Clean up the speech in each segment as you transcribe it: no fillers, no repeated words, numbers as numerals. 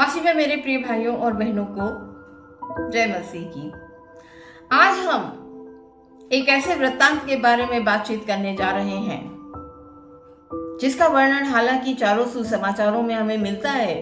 मसीह में मेरे प्रिय भाइयों और बहनों को जय मसीह की। आज हम एक ऐसे वृत्तांत के बारे में बातचीत करने जा रहे हैं जिसका वर्णन हालांकि चारों सुसमाचारों में हमें मिलता है,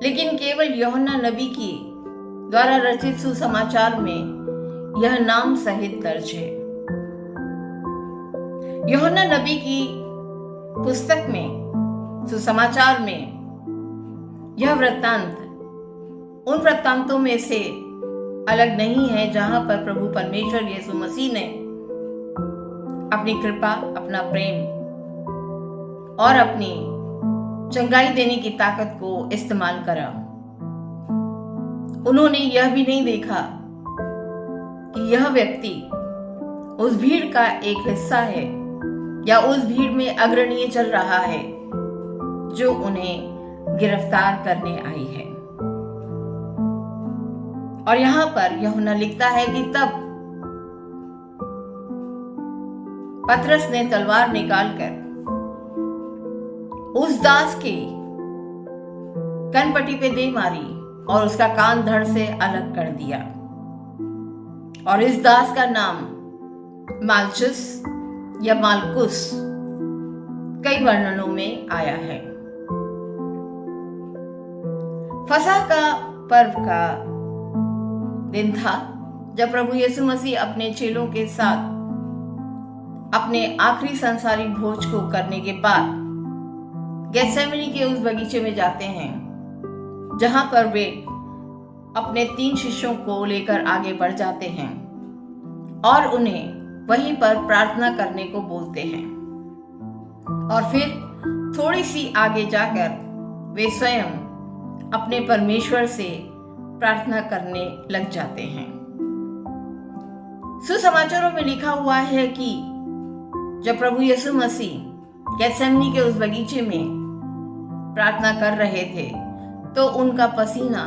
लेकिन केवल यूहन्ना नबी की द्वारा रचित सुसमाचार में यह नाम सहित दर्ज है। यूहन्ना नबी की पुस्तक में सुसमाचार में यह वृत्तांत उन वृत्तांतों में से अलग नहीं है जहां पर प्रभु परमेश्वर यीशु मसीह ने अपनी कृपा, अपना प्रेम और अपनी चंगाई देने की ताकत को इस्तेमाल करा। उन्होंने यह भी नहीं देखा कि यह व्यक्ति उस भीड़ का एक हिस्सा है या उस भीड़ में अग्रणीय चल रहा है जो उन्हें गिरफ्तार करने आई है। और यहां पर यूहन्ना लिखता है कि तब पतरस ने तलवार निकालकर उस दास के कनपट्टी पे दे मारी और उसका कान धड़ से अलग कर दिया। और इस दास का नाम मालचुस या मालकुस कई वर्णनों में आया है। फसह का पर्व का दिन था जब प्रभु यीशु मसीह अपने चेलों के साथ अपने आखिरी संसारी भोज को करने के बाद गेत्सेमनी के उस बगीचे में जाते हैं जहां पर वे अपने 3 शिष्यों को लेकर आगे बढ़ जाते हैं और उन्हें वहीं पर प्रार्थना करने को बोलते हैं। और फिर थोड़ी सी आगे जाकर वे स्वयं अपने परमेश्वर से प्रार्थना करने लग जाते हैं। सुसमाचारों में लिखा हुआ है कि जब प्रभु यीशु मसीह गेत्सेमनी के उस बगीचे में प्रार्थना कर रहे थे तो उनका पसीना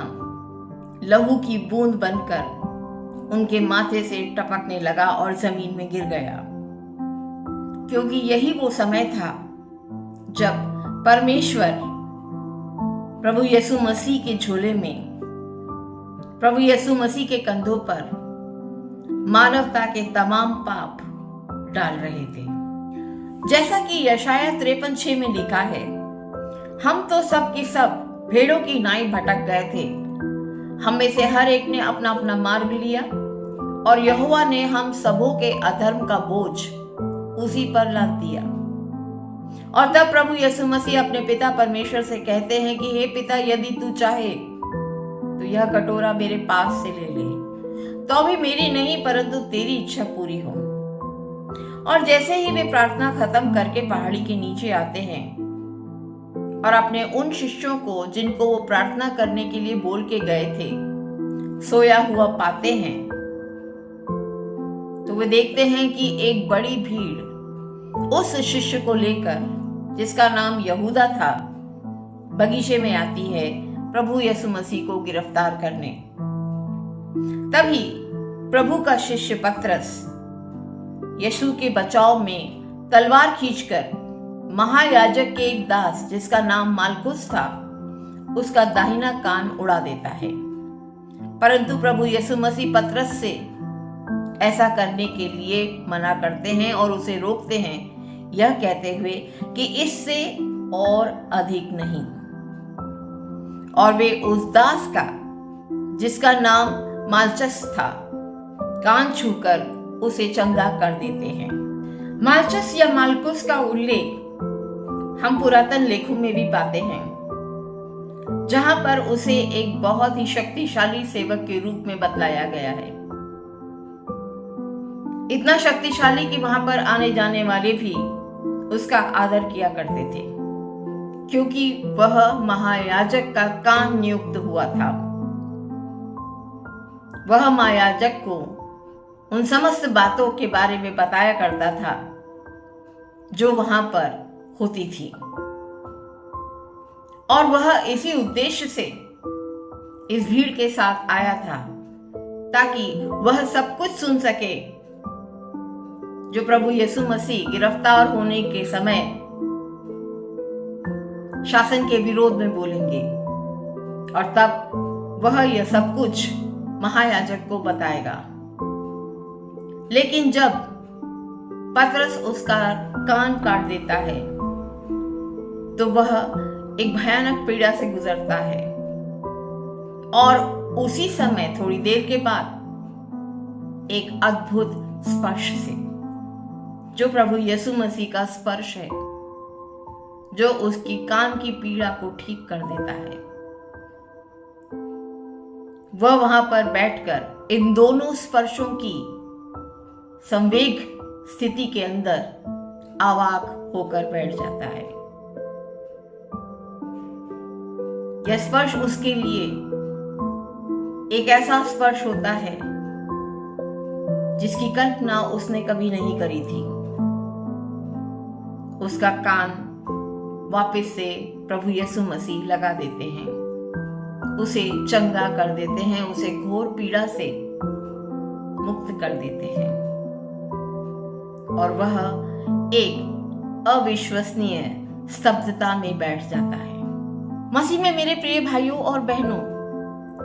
लहू की बूंद बनकर उनके माथे से टपकने लगा और जमीन में गिर गया, क्योंकि यही वो समय था जब परमेश्वर प्रभु यीशु मसीह के झोले में, प्रभु यीशु मसीह के कंधों पर मानवता के तमाम पाप डाल रहे थे। जैसा कि यशाया 53:6 में लिखा है, हम तो सब की सब भेड़ों की नाई भटक गए थे, हम में से हर एक ने अपना अपना मार्ग लिया और यहोवा ने हम सबों के अधर्म का बोझ उसी पर लाद दिया। और तब प्रभु यीशु मसीह अपने पिता परमेश्वर से कहते हैं कि हे पिता, यदि तू चाहे तो यह कटोरा मेरे पास से ले ले, तो भी मेरी नहीं परंतु तेरी इच्छा पूरी हो। और जैसे ही वे प्रार्थना खत्म करके पहाड़ी के नीचे आते हैं और अपने उन शिष्यों को जिनको वो प्रार्थना करने के लिए बोल के गए थे सोया हुआ पाते हैं, तो वे देखते हैं कि एक बड़ी भीड़ उस शिष्य को लेकर, जिसका नाम यहूदा था, बगीचे में आती है प्रभु यीशु मसीह को गिरफ्तार करने। तभी प्रभु का शिष्य पतरस यीशु के बचाव में तलवार खींचकर महायाजक के एक दास जिसका नाम मालकुस था उसका दाहिना कान उड़ा देता है। परंतु प्रभु यीशु मसीह पतरस से ऐसा करने के लिए मना करते हैं और उसे रोकते हैं, यह कहते हुए कि इससे और अधिक नहीं। और वे उस दास का, जिसका नाम मालचस था, कान छूकर उसे चंगा कर देते हैं। मालचस या मालकुस का उल्लेख हम पुरातन लेखों में भी पाते हैं, जहां पर उसे एक बहुत ही शक्तिशाली सेवक के रूप में बतलाया गया है। इतना शक्तिशाली कि वहां पर आने जाने वाले भी उसका आदर किया करते थे, क्योंकि वह महायाजक का कान नियुक्त हुआ था। वह महायाजक को उन समस्त बातों के बारे में बताया करता था जो वहां पर होती थी, और वह इसी उद्देश्य से इस भीड़ के साथ आया था ताकि वह सब कुछ सुन सके जो प्रभु यीशु मसीह गिरफ्तार होने के समय शासन के विरोध में बोलेंगे। और तब वह यह सब कुछ महायाजक को बताएगा। लेकिन जब पतरस उसका कान काट देता है तो वह एक भयानक पीड़ा से गुजरता है, और उसी समय थोड़ी देर के बाद एक अद्भुत स्पर्श से, जो प्रभु यीशु मसीह का स्पर्श है, जो उसकी कान की पीड़ा को ठीक कर देता है, वह वहां पर बैठकर इन दोनों स्पर्शों की संवेग स्थिति के अंदर अवाक होकर बैठ जाता है। यह स्पर्श उसके लिए एक ऐसा स्पर्श होता है जिसकी कल्पना उसने कभी नहीं करी थी। उसका कान वापस से प्रभु यीशु मसीह लगा देते हैं, उसे चंगा कर देते हैं, उसे घोर पीड़ा से मुक्त कर देते हैं, और वह एक अविश्वसनीय स्तब्धता में बैठ जाता है। मसीह में मेरे प्रिय भाइयों और बहनों,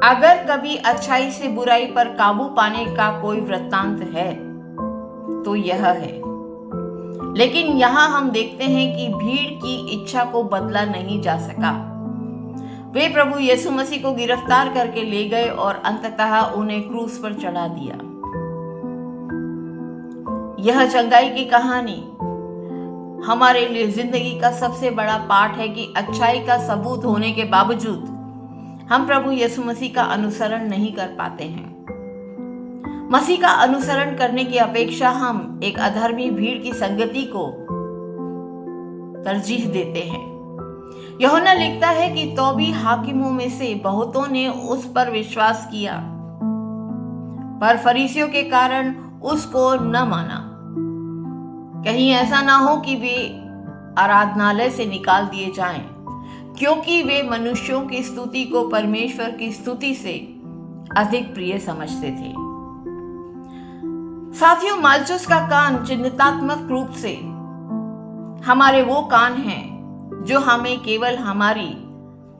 अगर कभी अच्छाई से बुराई पर काबू पाने का कोई वृत्तांत है तो यह है। लेकिन यहां हम देखते हैं कि भीड़ की इच्छा को बदला नहीं जा सका। वे प्रभु यीशु मसीह को गिरफ्तार करके ले गए और अंततः उन्हें क्रूस पर चढ़ा दिया। यह चंगाई की कहानी हमारे लिए जिंदगी का सबसे बड़ा पाठ है कि अच्छाई का सबूत होने के बावजूद हम प्रभु यीशु मसीह का अनुसरण नहीं कर पाते हैं। मसीह का अनुसरण करने की अपेक्षा हम एक अधर्मी भीड़ की संगति को तरजीह देते हैं। यूहन्ना लिखता है कि तो भी हाकिमों में से बहुतों ने उस पर विश्वास किया, पर फरीसियों के कारण उसको न माना। कहीं ऐसा ना हो कि वे आराधनालय से निकाल दिए जाएं, क्योंकि वे मनुष्यों की स्तुति को परमेश्वर की स्तुति से अधिक प्रिय समझते थे। साथियों, मालचुस का कान चिन्हितात्मक रूप से हमारे वो कान हैं जो हमें केवल हमारी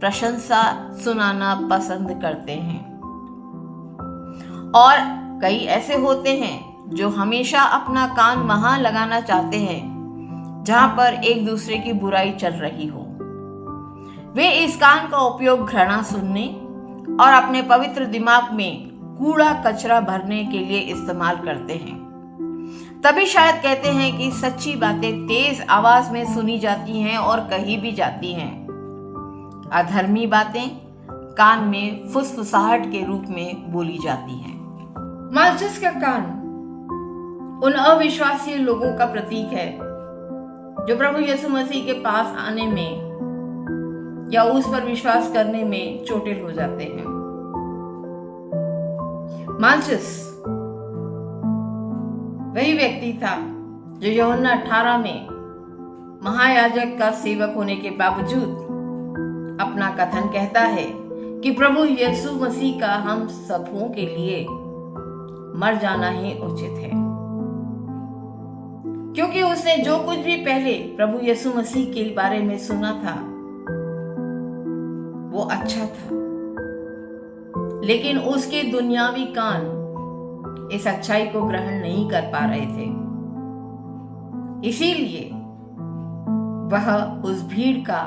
प्रशंसा सुनाना पसंद करते हैं, और कई ऐसे होते हैं जो हमेशा अपना कान वहां लगाना चाहते हैं जहां पर एक दूसरे की बुराई चल रही हो। वे इस कान का उपयोग घृणा सुनने और अपने पवित्र दिमाग में कूड़ा कचरा भरने के लिए इस्तेमाल करते हैं। तभी शायद कहते हैं कि सच्ची बातें तेज आवाज में सुनी जाती हैं और कही भी जाती हैं। अधर्मी बातें कान में फुसफुसाहट के रूप में बोली जाती हैं। मालचुस का कान उन अविश्वासी लोगों का प्रतीक है जो प्रभु यीशु मसीह के पास आने में या उस पर विश्वास करने में चोटिल हो जाते हैं। मालचुस वही व्यक्ति था जो यूहन्ना 18 में महायाजक का सेवक होने के बावजूद अपना कथन कहता है कि प्रभु यीशु मसीह का हम सबों के लिए मर जाना ही उचित है, क्योंकि उसने जो कुछ भी पहले प्रभु यीशु मसीह के बारे में सुना था वो अच्छा था, लेकिन उसके दुनियावी कान इस अच्छाई को ग्रहण नहीं कर पा रहे थे। इसीलिए वह उस भीड़ का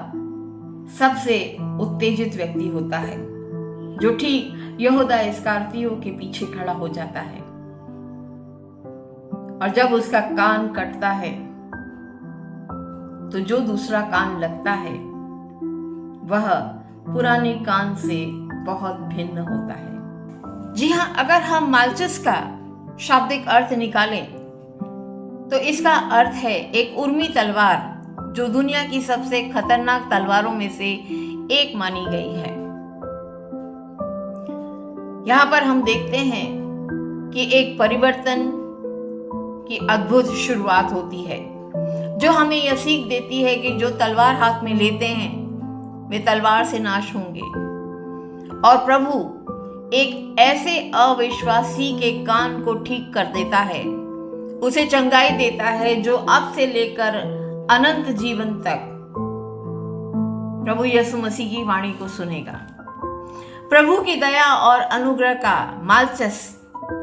सबसे उत्तेजित व्यक्ति होता है जो ठीक यहूदा इस्करियोती के पीछे खड़ा हो जाता है, और जब उसका कान कटता है तो जो दूसरा कान लगता है वह पुराने कान से बहुत भिन्न होता है। जी हाँ, अगर हम मालचुस का शाब्दिक अर्थ निकालें तो इसका अर्थ है एक उर्मी तलवार, जो दुनिया की सबसे खतरनाक तलवारों में से एक मानी गई है। यहाँ पर हम देखते हैं कि एक परिवर्तन की अद्भुत शुरुआत होती है, जो हमें यह सीख देती है कि जो तलवार हाथ में लेते हैं वे तलवार से नाश होंगे, और प्रभु एक ऐसे अविश्वासी के कान को ठीक कर देता है, उसे चंगाई देता है, जो अब से लेकर अनंत जीवन तक प्रभु यीशु मसीह की वाणी को सुनेगा। प्रभु की दया और अनुग्रह का मालचस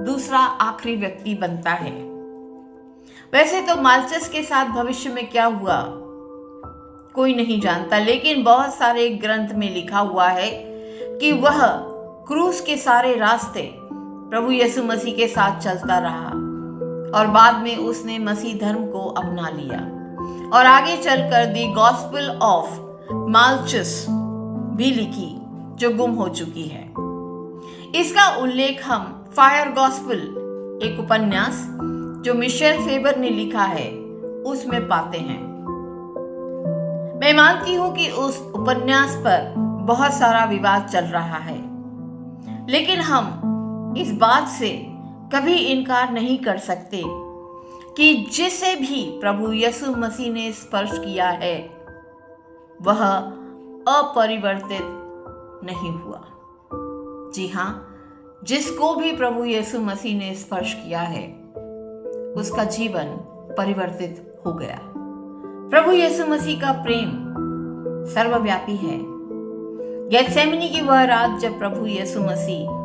दूसरा आखिरी व्यक्ति बनता है। वैसे तो मालचस के साथ भविष्य में क्या हुआ कोई नहीं जानता, लेकिन बहुत सारे ग्रंथ में लिखा हुआ है कि वह क्रूस के सारे रास्ते प्रभु यीशु मसीह के साथ चलता रहा और बाद में उसने मसीह धर्म को अपना लिया और आगे चलकर दी गॉस्पेल ऑफ मालचस भी लिखी, जो गुम हो चुकी है। इसका उल्लेख हम फायर गॉस्पेल, एक उपन्यास जो मिशेल फेबर ने लिखा है, उसमें पाते हैं। मैं मानती हूं कि उस उपन्यास पर बहुत सारा विवाद चल रहा है, लेकिन हम इस बात से कभी इनकार नहीं कर सकते कि जिसे भी प्रभु यीशु मसीह ने स्पर्श किया है वह अपरिवर्तित नहीं हुआ। जी हाँ, जिसको भी प्रभु यीशु मसीह ने स्पर्श किया है उसका जीवन परिवर्तित हो गया। प्रभु यीशु मसीह का प्रेम सर्वव्यापी है। गेत्सेमनी की वह रात जब प्रभु यीशु मसीह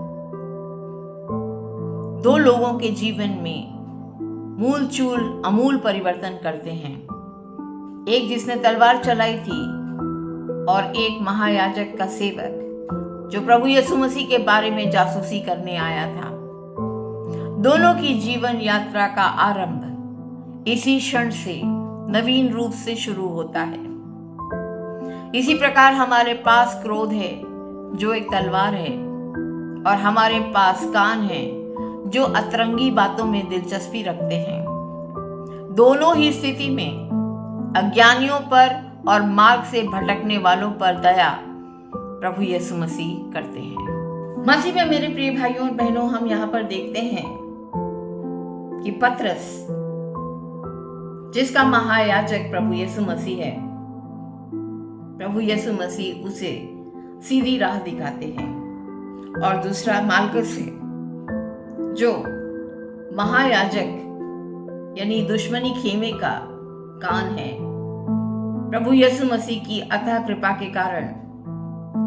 दो लोगों के जीवन में अमूल परिवर्तन करते हैं, एक जिसने तलवार चलाई थी और एक महायाजक का सेवक जो प्रभु यीशु मसीह के बारे में जासूसी करने आया था। दोनों की जीवन यात्रा का आरंभ इसी क्षण से नवीन रूप से शुरू होता है। इसी प्रकार हमारे पास क्रोध है जो एक तलवार है और हमारे पास कान है जो अतरंगी बातों में दिलचस्पी रखते हैं। दोनों ही स्थिति में अज्ञानियों पर और मार्ग से भटकने वालों पर दया प्रभु यीशु मसीह करते हैं। मसीह में मेरे प्रिय भाइयों और बहनों, हम यहाँ पर देखते हैं कि पतरस, जिसका महायाजक प्रभु यीशु मसीह है, प्रभु यीशु मसीह उसे सीधी राह दिखाते हैं, और दूसरा मालकस है जो महायाजक यानी दुश्मनी खेमे का कान है। प्रभु यीशु मसीह की अथाह कृपा के कारण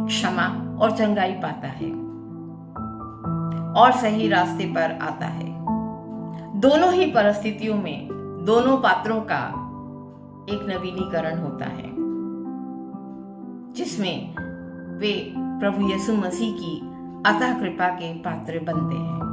क्षमा और चंगाई पाता है और सही रास्ते पर आता है। दोनों ही परिस्थितियों में दोनों पात्रों का एक नवीनीकरण होता है, जिसमें वे प्रभु यीशु मसीह की अथाह कृपा के पात्र बनते हैं।